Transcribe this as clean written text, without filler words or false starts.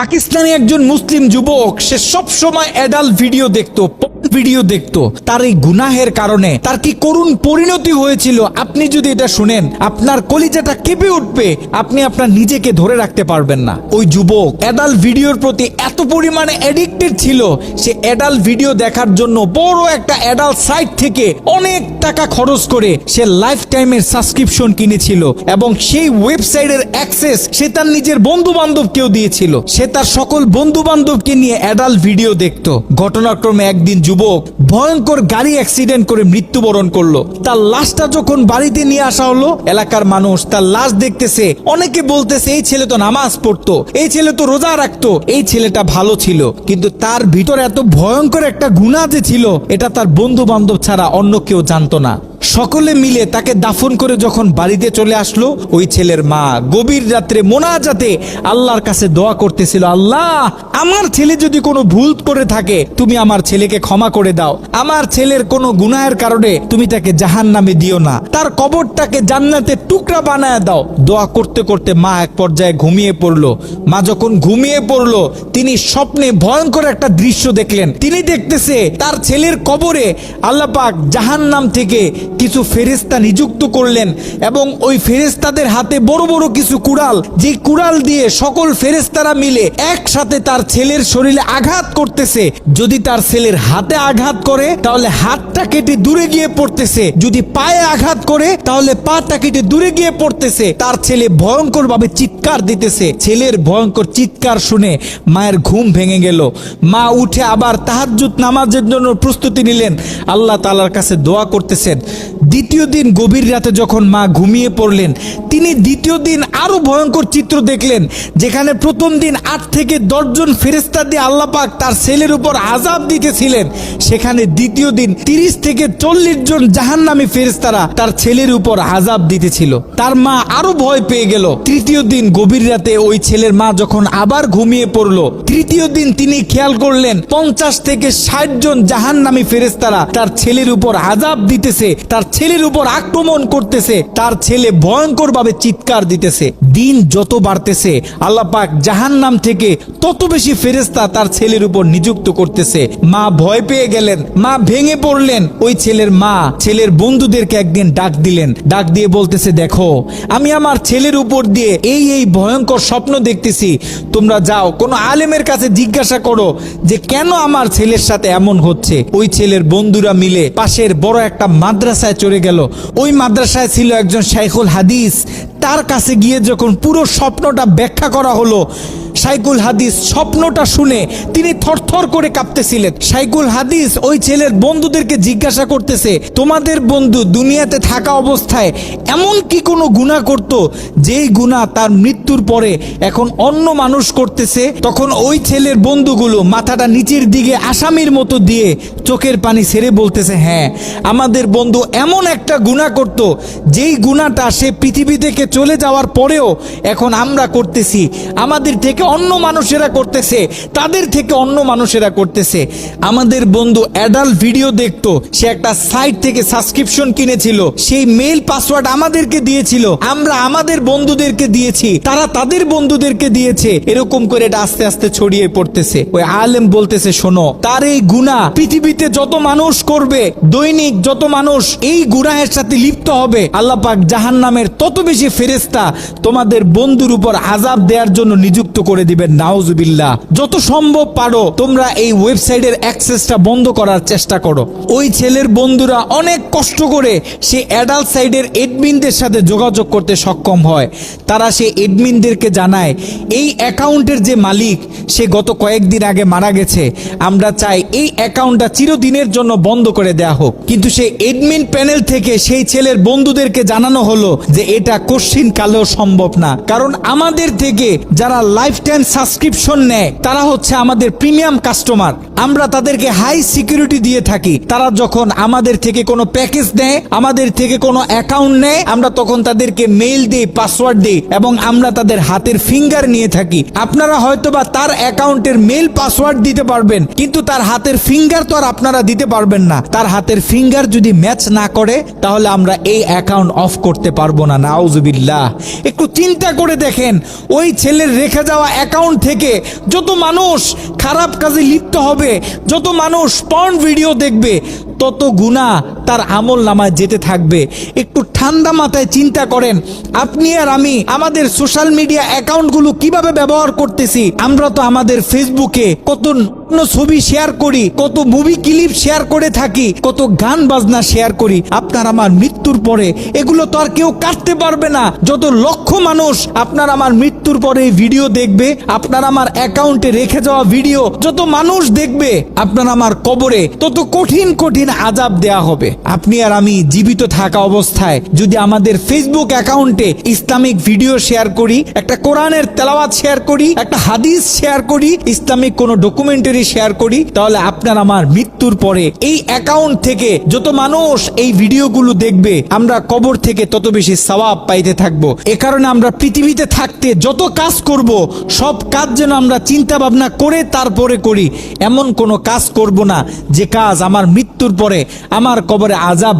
পাকিস্তানি একজন মুসলিম যুবক, সে সব সময় অ্যাডাল্ট ভিডিও দেখতো। তার এই গুনাহের কারণে তার কি করুণ পরিণতি হয়েছিল আপনি যদি এটা শুনেন, আপনার কলিজাটা কেঁপে উঠবে, আপনি আপনার নিজেকে ধরে রাখতে পারবেন না। ওই যুবক অ্যাডাল্ট ভিডিওর প্রতি এত পরিমাণে অ্যাডিক্টেড ছিল, সে অ্যাডাল্ট ভিডিও দেখার জন্য বড় একটা অ্যাডাল্ট সাইট থেকে অনেক টাকা খরচ করে সে লাইফ টাইমের সাবস্ক্রিপশন কিনেছিল এবং সেই ওয়েবসাইটের অ্যাক্সেস সে তার নিজের বন্ধু বান্ধবকেও দিয়েছিল। সে তার সকল বন্ধু বান্ধবকে নিয়ে অ্যাডাল্ট ভিডিও দেখতো। ঘটনাক্রমে একদিন যুবক ভয়ঙ্কর গাড়ি অ্যাক্সিডেন্ট করে মৃত্যুবরণ করলো। তার লাশটা যখন বাড়িতে নিয়ে আসা হলো, এলাকার মানুষ তার লাশ দেখতেছে, অনেকে বলতেছে এই ছেলে তো নামাজ পড়তো, এই ছেলে তো রোজা রাখতো, এই ছেলেটা ভালো ছিল। কিন্তু তার ভিতরে এত ভয়ঙ্কর একটা গুনাহ যে ছিল, এটা তার বন্ধু বান্ধব ছাড়া অন্য কেউ জানতো না। সকলে মিলে তাকে দাফন করে যখন বাড়িতে চলে আসলো, ওই ছেলের মা গভীর রাত্রে মোনাজাতে আল্লাহর কাছে দোয়া করতেছিল, আল্লাহ আমার ছেলে যদি কোনো ভুল করে থাকে তুমি আমার ছেলেকে ক্ষমা করে দাও, আমার ছেলের কোনো গুনাহের কারণে তুমি তাকে জাহান্নামে দিও না, তার কবরটাকে জান্নাতের টুকরা বানায় দাও। দোয়া করতে করতে মা এক পর্যায়ে ঘুমিয়ে পড়লো। মা যখন ঘুমিয়ে পড়লো, তিনি স্বপ্নে ভয়ঙ্কর একটা দৃশ্য দেখলেন। তিনি দেখতেছে তার ছেলের কবরে আল্লাহ পাক জাহান্নাম থেকে কিছু ফেরেশতা নিযুক্ত করলেন এবং ওই ফেরেশতাদের হাতে বড় বড় কিছু কুড়াল, যে কুড়াল দিয়ে সকল ফেরেশতারা মিলে একসাথে তার ছেলের শরীরে আঘাত করতেছে। যদি তার ছেলের হাতে আঘাত করে তাহলে হাতটা কেটে দূরে গিয়ে পড়তেছে, যদি পায়ে আঘাত করে তাহলে পাটা কেটে দূরে গিয়ে পড়তেছে। তার ছেলে ভয়ঙ্কর ভাবে চিৎকার দিতেছে। ছেলের ভয়ঙ্কর চিৎকার শুনে মায়ের ঘুম ভেঙে গেল। মা উঠে আবার তাহাজ্জুদ নামাজের জন্য প্রস্তুতি নিলেন, আল্লাহ তাআলার কাছে দোয়া করতেছেন। দ্বিতীয় দিন গভীর রাতে যখন মা ঘুমিয়ে পড়লেন, তিনি দ্বিতীয় দিন আরো ভয়ঙ্কর চিত্র দেখলেন। যেখানে প্রথম দিন 8 থেকে 10 জন ফেরেশতা দিয়ে আল্লাহ পাক তার ছেলের উপর আযাব দিতেছিলেন, সেখানে দ্বিতীয় দিন 30 থেকে 40 জন জাহান্নামী ফেরেশতারা তার ছেলের উপর আযাব দিতেছিল। তার মা আরো ভয় পেয়ে গেল। তৃতীয় দিন গভীর রাতে ওই ছেলের মা যখন আবার ঘুমিয়ে পড়লো, তৃতীয় দিন তিনি খেয়াল করলেন 50 থেকে 60 জন জাহান্নামী ফেরেশতারা তার ছেলের উপর আযাব দিতেছে, তার ছেলের উপর আক্রমণ করতেছে, তার ছেলে ভয়ঙ্কর ভাবে চিৎকার দিতেছে। দিন যত বাড়তেছে আল্লাহ পাক জাহান্নাম থেকে তত বেশি ফেরেশতা তার ছেলের উপর নিযুক্ত করতেছে। মা ভয় পেয়ে গেলেন, মা ভেঙে পড়লেন। ওই ছেলের মা ছেলের বন্ধুদেরকে একদিন ডাক দিলেন, ডাক দিয়ে বলতেছে, দেখো আমি আমার ছেলের উপর দিয়ে এই ভয়ঙ্কর স্বপ্ন দেখতেছি, তোমরা যাও কোনো আলেমের কাছে জিজ্ঞাসা করো যে কেন আমার ছেলের সাথে এমন হচ্ছে। ওই ছেলের বন্ধুরা মিলে পাশের বড় একটা মাদ্রাসায় চলে গেল। ওই মাদ্রাসায় ছিল একজন শাইখুল হাদিস। তার কাছে গিয়ে যখন পুরো স্বপ্নটা ব্যাখ্যা করা হলো, শাইখুল হাদিস স্বপ্নটা শুনে তিনি থরথর করে কাঁপতেছিলেন। শাইখুল হাদিস ওই ছেলের বন্ধুদেরকে জিজ্ঞাসা করতেছে, তোমাদের বন্ধু দুনিয়াতে থাকা অবস্থায় এমন কি কোনো গুনাহ করত যেই গুনাহ তার মৃত্যুর পরে এখন অন্য মানুষ করতেছে? তখন ওই ছেলের বন্ধুগুলো মাথাটা নিচের দিকে আসামির মতো দিয়ে চোখের পানি ছেড়ে বলতেছে, হ্যাঁ আমাদের বন্ধু এমন একটা গুনাহ করত যেই গুনাহটা সে পৃথিবী থেকে চলে যাওয়ার পরেও এখন আমরা করতেছি, আমাদের থেকে অন্য মানুষেরা করতেছে, তাদের থেকে অন্য মানুষেরা করতেছে। আমাদের বন্ধু অ্যাডাল্ট ভিডিও দেখতো, সে একটা সাইট থেকে সাবস্ক্রিপশন কিনেছিল, সেই মেইল পাসওয়ার্ড আমাদেরকে দিয়েছিল, আমরা আমাদের বন্ধুদেরকে দিয়েছি, তারা তাদের বন্ধুদেরকে দিয়েছে। এরকম করে এটা আস্তে আস্তে ছড়িয়ে পড়তেছে। ওই আলেম বলতেছে, শোনো, তার এই গুনাহ পৃথিবীতে যত মানুষ করবে, দৈনিক যত মানুষ এই গুনাহের সাথে লিপ্ত হবে, আল্লাহ পাক জাহান্নামের তত বেশি ফেরেশতা তোমাদের বন্ধুর উপর আযাব দেওয়ার জন্য নিযুক্ত করে দিবেন। নাউজুবিল্লাহ। যত সম্ভব পারো তোমরা এই ওয়েবসাইটের অ্যাক্সেসটা বন্ধ করার চেষ্টা করো। ওই ছেলের বন্ধুরা অনেক কষ্ট করে সেই অ্যাডাল্ট সাইটের এডমিনদের সাথে যোগাযোগ করতে সক্ষম হয়। তারা সেই এডমিনদেরকে জানায়, এই অ্যাকাউন্টের যে মালিক সে গত কয়েকদিন আগে মারা গেছে, আমরা চাই এই অ্যাকাউন্টটা চিরদিনের জন্য বন্ধ করে দেয়া হোক। কিন্তু সেই এডমিন প্যানেল থেকে সেই ছেলের বন্ধুদেরকে জানানো হলো যে এটা কোশ্চিন কালেও সম্ভব না, কারণ আমাদের থেকে যারা লাইফ টাইম সাবস্ক্রিপশন নেয় তারা হচ্ছে আমাদের প্রিমিয়াম কাস্টমার, আমরা তাদেরকে হাই সিকিউরিটি দিয়ে থাকি। তারা যখন আমাদের থেকে কোনো প্যাকেজ নেয়, আমাদের থেকে কোনো অ্যাকাউন্ট নেয়, আমরা তখন তাদেরকে মেইল দিই, পাসওয়ার্ড দিই এবং আমরা তাদের হাতের ফিঙ্গার নিয়ে থাকি। আপনারা হয়তোবা তার অ্যাকাউন্টের মেইল পাসওয়ার্ড দিতে পারবেন, কিন্তু তার হাতের ফিঙ্গার তো আর আপনারা দিতে পারবেন না। তার হাতের ফিঙ্গার যদি ম্যাচ না করে তাহলে আমরা এই অ্যাকাউন্ট অফ করতে পারবো না। নাউজুবিল্লাহ। নাউজুবিল্লাহ। একটু চিন্তা করে দেখেন, ওই ছেলের রেখে যাওয়া অ্যাকাউন্ট থেকে যত মানুষ খারাপ কাজে লিপ্ত হবে, যত মানুষ পর্ন ভিডিও দেখবে, তত গুনাহ তার আমল নামায় যেতে থাকবে। একটু ঠান্ডা মাথায় চিন্তা করেন, আপনি আর আমি আমাদের সোশ্যাল মিডিয়া অ্যাকাউন্টগুলো কিভাবে ব্যবহার করতেছি। আমরা তো আমাদের ফেসবুকে কত ছবি শেয়ার করি, কত মুভি ক্লিপ শেয়ার করে থাকি, কত গান বাজনা শেয়ার করি। আপনার আমার মৃত্যুর পরে এগুলো তো আর কেউ কাটতে পারবে না। যত লক্ষ মানুষ আপনার আমার মৃত্যুর পরে এই ভিডিও দেখবে, আপনার আমার অ্যাকাউন্টে রেখে যাওয়া ভিডিও যত মানুষ দেখবে, আপনার আমার কবরে তত কঠিন কঠিন আযাব দেয়া হবে। আপনি আর আমি জীবিত থাকা অবস্থায় যদি আমাদের ফেসবুক অ্যাকাউন্টে ইসলামিক ভিডিও শেয়ার করি, একটা কোরআনের তেলাওয়াত শেয়ার করি, একটা হাদিস শেয়ার করি, ইসলামিক কোনো ডকুমেন্টারি শেয়ার করি, তাহলে আপনার আমার মৃত্যুর পরে এই অ্যাকাউন্ট থেকে যত মানুষ এই ভিডিওগুলো দেখবে, আমরা কবর থেকে তত বেশি সওয়াব পাইতে থাকবো। এ কারণে আমরা পৃথিবীতে থাকতে যত কাজ করব, সব কাজ যেন আমরা চিন্তা ভাবনা করে তারপরে করি। এমন কোনো কাজ করব না যে কাজ আমার মৃত্যুর পরে আমার কবরে আযাব